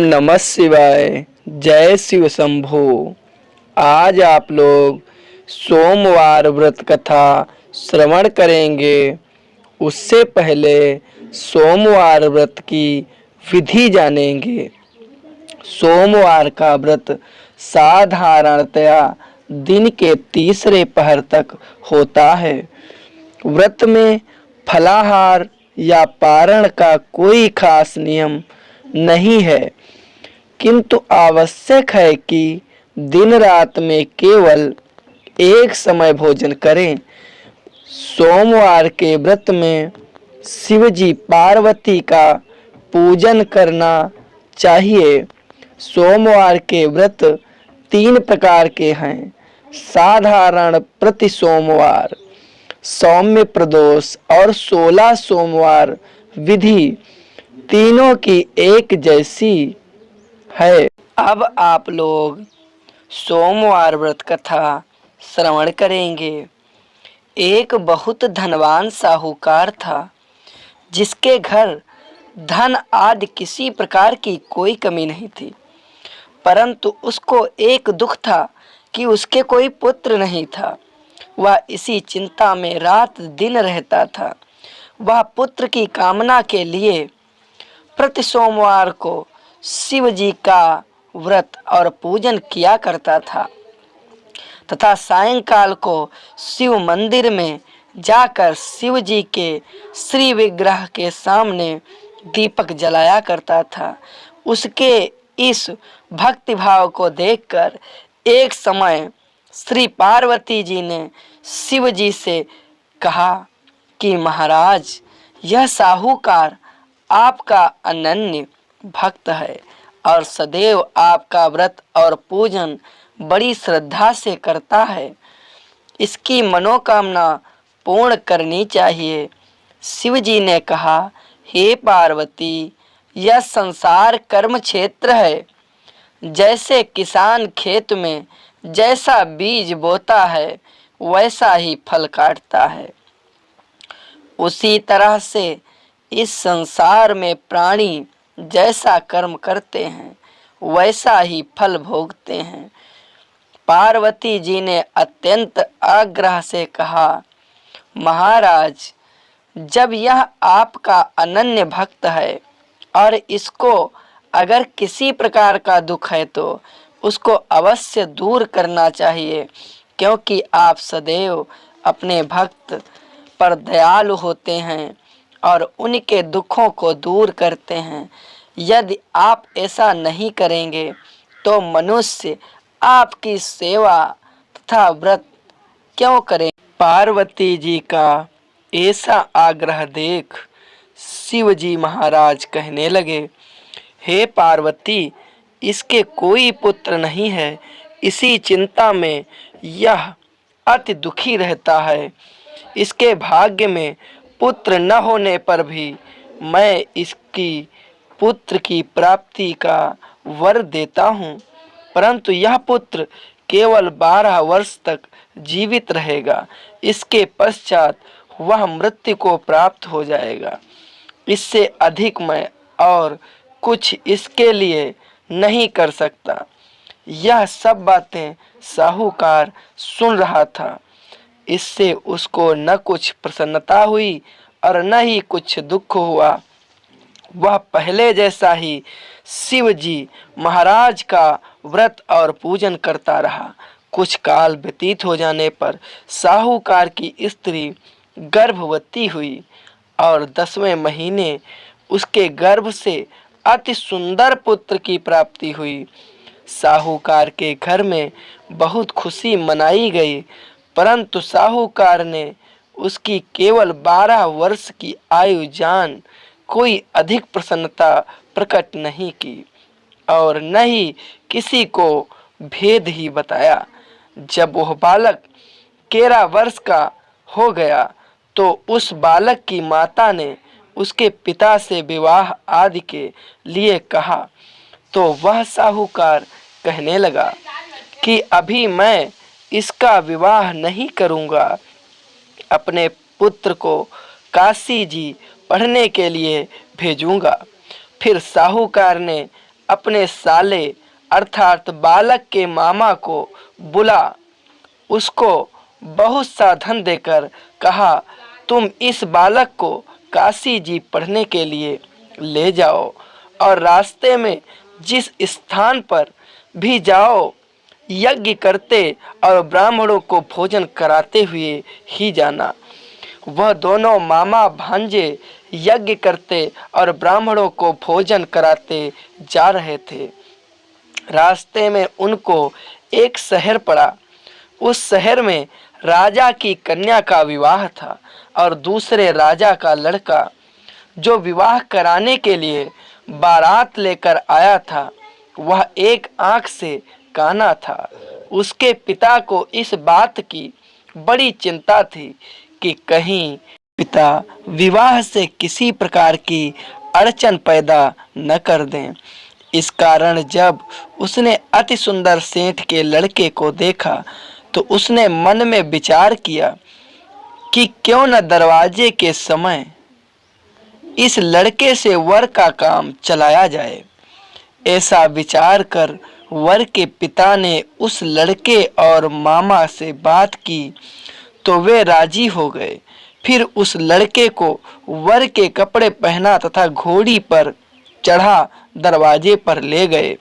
नमः शिवाय। जय शिव शंभो। आज आप लोग सोमवार व्रत कथा श्रवण करेंगे। उससे पहले सोमवार व्रत की विधि जानेंगे। सोमवार का व्रत साधारणतया दिन के तीसरे पहर तक होता है। व्रत में फलाहार या पारण का कोई खास नियम नहीं है, किंतु आवश्यक है कि दिन रात में केवल एक समय भोजन करें। सोमवार के व्रत में शिवजी पार्वती का पूजन करना चाहिए। सोमवार के व्रत 3 प्रकार के हैं। साधारण प्रति सोमवार, सौम्य प्रदोष और 16 सोमवार विधि तीनों की एक जैसी है। अब आप लोग सोमवार व्रत कथा श्रवण करेंगे। एक बहुत धनवान साहूकार था, जिसके घर धन आदि किसी प्रकार की कोई कमी नहीं थी। परंतु उसको एक दुख था कि उसके कोई पुत्र नहीं था। वह इसी चिंता में रात दिन रहता था। वह पुत्र की कामना के लिए प्रति सोमवार को शिव जी का व्रत और पूजन किया करता था तथा सायंकाल को शिव मंदिर में जाकर शिव जी के श्री विग्रह के सामने दीपक जलाया करता था। उसके इस भक्ति भाव को देखकर एक समय श्री पार्वती जी ने शिव जी से कहा कि महाराज, यह साहूकार आपका अनन्य भक्त है और सदैव आपका व्रत और पूजन बड़ी श्रद्धा से करता है। इसकी मनोकामना पूर्ण करनी चाहिए। शिव जी ने कहा, हे पार्वती, यह संसार कर्म क्षेत्र है। जैसे किसान खेत में जैसा बीज बोता है वैसा ही फल काटता है, उसी तरह से इस संसार में प्राणी जैसा कर्म करते हैं वैसा ही फल भोगते हैं। पार्वती जी ने अत्यंत आग्रह से कहा, महाराज, जब यह आपका अनन्य भक्त है और इसको अगर किसी प्रकार का दुख है तो उसको अवश्य दूर करना चाहिए, क्योंकि आप सदैव अपने भक्त पर दयालु होते हैं और उनके दुखों को दूर करते हैं। यदि आप ऐसा नहीं करेंगे तो मनुष्य आपकी सेवा तथा व्रत क्यों करें। पार्वती जी का ऐसा आग्रह देख शिव जी महाराज कहने लगे, हे पार्वती, इसके कोई पुत्र नहीं है। इसी चिंता में यह अति दुखी रहता है। इसके भाग्य में पुत्र न होने पर भी मैं इसकी पुत्र की प्राप्ति का वर देता हूँ, परंतु यह पुत्र केवल 12 वर्ष तक जीवित रहेगा। इसके पश्चात वह मृत्यु को प्राप्त हो जाएगा। इससे अधिक मैं और कुछ इसके लिए नहीं कर सकता। यह सब बातें साहूकार सुन रहा था। इससे उसको न कुछ प्रसन्नता हुई और न ही कुछ दुख हुआ। वह पहले जैसा ही शिव जी महाराज का व्रत और पूजन करता रहा। कुछ काल व्यतीत हो जाने पर साहूकार की स्त्री गर्भवती हुई और 10वें महीने उसके गर्भ से अति सुंदर पुत्र की प्राप्ति हुई। साहूकार के घर में बहुत खुशी मनाई गई, परंतु साहूकार ने उसकी केवल 12 वर्ष की आयु जान कोई अधिक प्रसन्नता प्रकट नहीं की और न ही किसी को भेद ही बताया। जब वह बालक 13 वर्ष का हो गया तो उस बालक की माता ने उसके पिता से विवाह आदि के लिए कहा, तो वह साहूकार कहने लगा कि अभी मैं इसका विवाह नहीं करूँगा। अपने पुत्र को काशी जी पढ़ने के लिए भेजूंगा। फिर साहूकार ने अपने साले अर्थात बालक के मामा को बुला उसको बहुत सा धन देकर कहा, तुम इस बालक को काशी जी पढ़ने के लिए ले जाओ और रास्ते में जिस स्थान पर भी जाओ यज्ञ करते और ब्राह्मणों को भोजन कराते हुए ही जाना। वह दोनों मामा भांजे यज्ञ करते और ब्राह्मणों को भोजन कराते जा रहे थे। रास्ते में उनको एक शहर पड़ा। उस शहर में राजा की कन्या का विवाह था और दूसरे राजा का लड़का जो विवाह कराने के लिए बारात लेकर आया था वह एक आंख से काना था। उसके पिता को इस बात की बड़ी चिंता थी कि कहीं पिता विवाह से किसी प्रकार की अड़चन पैदा न कर दें। इस कारण जब उसने अति सुंदर सेठ के लड़के को देखा तो उसने मन में विचार किया कि क्यों न दरवाजे के समय इस लड़के से वर का काम चलाया जाए। ऐसा विचार कर वर के पिता ने उस लड़के और मामा से बात की तो वे राजी हो गए। फिर उस लड़के को वर के कपड़े पहना तथा घोड़ी पर चढ़ा दरवाजे पर ले गए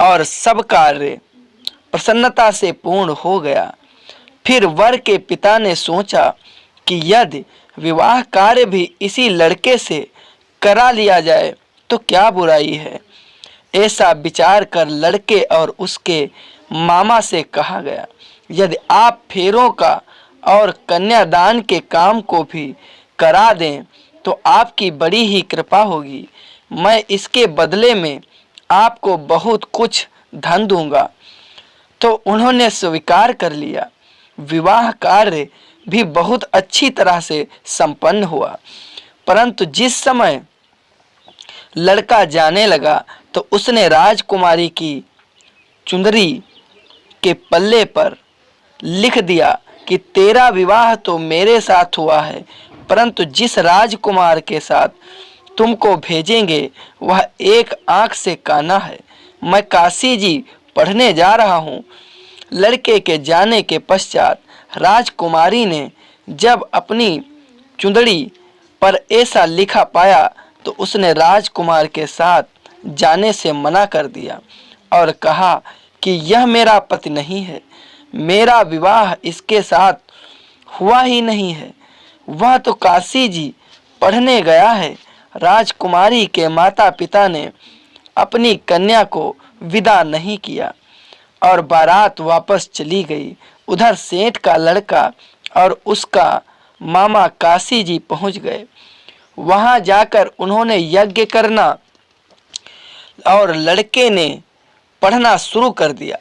और सब कार्य प्रसन्नता से पूर्ण हो गया। फिर वर के पिता ने सोचा कि यदि विवाह कार्य भी इसी लड़के से करा लिया जाए तो क्या बुराई है। ऐसा विचार कर लड़के और उसके मामा से कहा गया, यदि आप फेरों का और कन्यादान के काम को भी करा दें तो आपकी बड़ी ही कृपा होगी। मैं इसके बदले में आपको बहुत कुछ धन दूंगा। तो उन्होंने स्वीकार कर लिया। विवाह कार्य भी बहुत अच्छी तरह से संपन्न हुआ। परंतु जिस समय लड़का जाने लगा तो उसने राजकुमारी की चुंदरी के पल्ले पर लिख दिया कि तेरा विवाह तो मेरे साथ हुआ है, परंतु जिस राजकुमार के साथ तुमको भेजेंगे वह एक आंख से काना है। मैं काशी जी पढ़ने जा रहा हूँ। लड़के के जाने के पश्चात राजकुमारी ने जब अपनी चुंदड़ी पर ऐसा लिखा पाया तो उसने राजकुमार के साथ जाने से मना कर दिया और कहा कि यह मेरा पति नहीं है, मेरा विवाह इसके साथ हुआ ही नहीं है। वह तो काशी जी पढ़ने गया है। राजकुमारी के माता पिता ने अपनी कन्या को विदा नहीं किया और बारात वापस चली गई। उधर सेठ का लड़का और उसका मामा काशी जी पहुंच गए। वहां जाकर उन्होंने यज्ञ करना और लड़के ने पढ़ना शुरू कर दिया।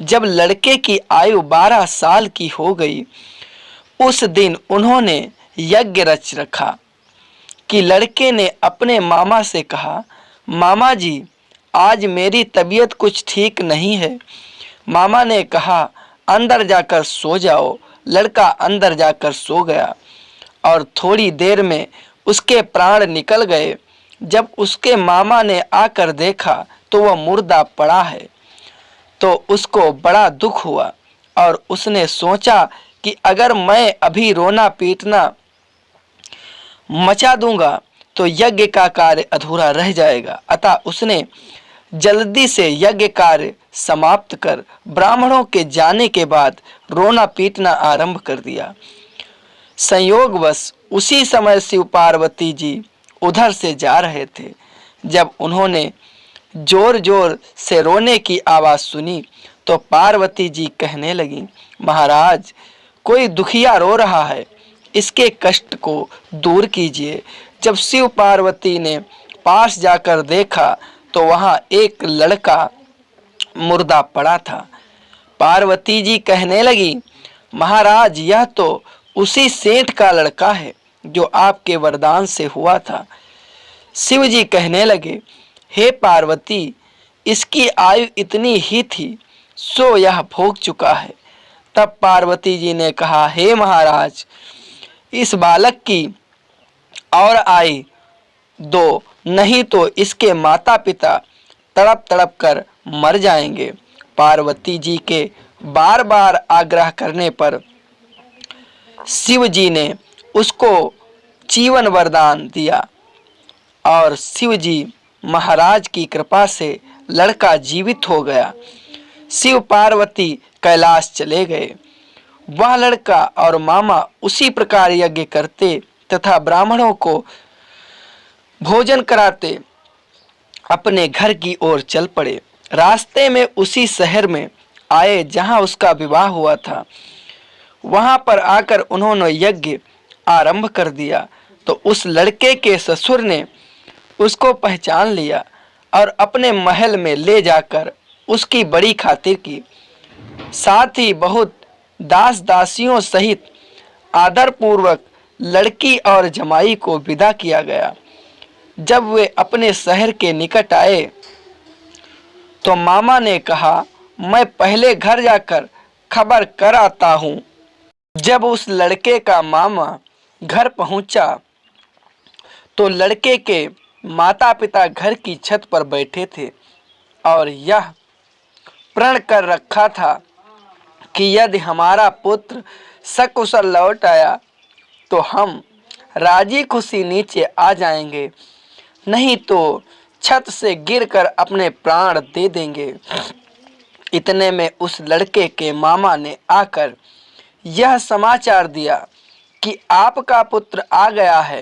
जब लड़के की आयु 12 साल की हो गई उस दिन उन्होंने यज्ञ रच रखा कि लड़के ने अपने मामा से कहा, मामा जी आज मेरी तबीयत कुछ ठीक नहीं है। मामा ने कहा अंदर जाकर सो जाओ। लड़का अंदर जाकर सो गया और थोड़ी देर में उसके प्राण निकल गए। जब उसके मामा ने आकर देखा तो वह मुर्दा पड़ा है तो उसको बड़ा दुख हुआ और उसने सोचा कि अगर मैं अभी रोना पीटना मचा दूंगा तो यज्ञ का कार्य अधूरा रह जाएगा। अतः उसने जल्दी से यज्ञ कार्य समाप्त कर ब्राह्मणों के जाने के बाद रोना पीटना आरंभ कर दिया। संयोगवश उसी समय शिव पार्वती जी उधर से जा रहे थे। जब उन्होंने जोर जोर से रोने की आवाज़ सुनी तो पार्वती जी कहने लगी, महाराज कोई दुखिया रो रहा है, इसके कष्ट को दूर कीजिए। जब शिव पार्वती ने पास जाकर देखा तो वहाँ एक लड़का मुर्दा पड़ा था। पार्वती जी कहने लगी, महाराज यह तो उसी सेठ का लड़का है जो आपके वरदान से हुआ था। शिव जी कहने लगे, हे पार्वती इसकी आयु इतनी ही थी सो यह भोग चुका है। तब पार्वती जी ने कहा, हे महाराज इस बालक की और आयु दो, नहीं तो इसके माता पिता तड़प तड़प कर मर जाएंगे। पार्वती जी के बार बार आग्रह करने पर शिव जी ने उसको जीवन वरदान दिया और शिव जी महाराज की कृपा से लड़का जीवित हो गया। शिव पार्वती कैलाश चले गए। वह लड़का और मामा उसी प्रकार यज्ञ करते तथा ब्राह्मणों को भोजन कराते अपने घर की ओर चल पड़े। रास्ते में उसी शहर में आए जहां उसका विवाह हुआ था। वहां पर आकर उन्होंने यज्ञ आरंभ कर दिया तो उस लड़के के ससुर ने उसको पहचान लिया और अपने महल में ले जाकर उसकी बड़ी खातिर की। साथ ही बहुत दास दासियों सहित आदर पूर्वक लड़की और जमाई को विदा किया गया। जब वे अपने शहर के निकट आए तो मामा ने कहा, मैं पहले घर जाकर खबर कर आता हूँ। जब उस लड़के का मामा घर पहुंचा तो लड़के के माता पिता घर की छत पर बैठे थे और यह प्रण कर रखा था कि यदि हमारा पुत्र सकुशल लौट आया तो हम राजी खुशी नीचे आ जाएंगे, नहीं तो छत से गिरकर अपने प्राण दे देंगे। इतने में उस लड़के के मामा ने आकर यह समाचार दिया कि आपका पुत्र आ गया है,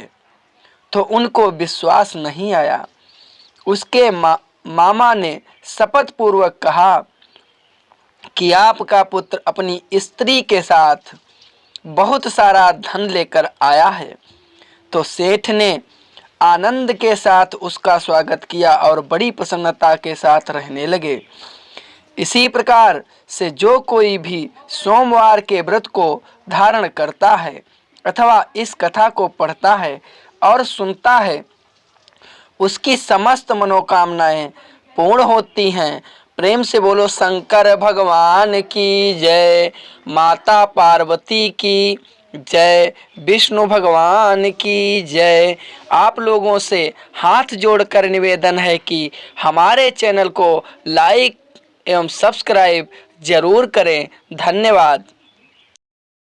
तो उनको विश्वास नहीं आया। उसके मामा ने शपथ पूर्वक कहा कि आपका पुत्र अपनी स्त्री के साथ बहुत सारा धन लेकर आया है। तो सेठ ने आनंद के साथ उसका स्वागत किया और बड़ी प्रसन्नता के साथ रहने लगे। इसी प्रकार से जो कोई भी सोमवार के व्रत को धारण करता है अथवा इस कथा को पढ़ता है और सुनता है, उसकी समस्त मनोकामनाएं पूर्ण होती हैं। प्रेम से बोलो शंकर भगवान की जय, माता पार्वती की जय, विष्णु भगवान की जय। आप लोगों से हाथ जोड़कर निवेदन है कि हमारे चैनल को लाइक एवं सब्सक्राइब जरूर करें। धन्यवाद।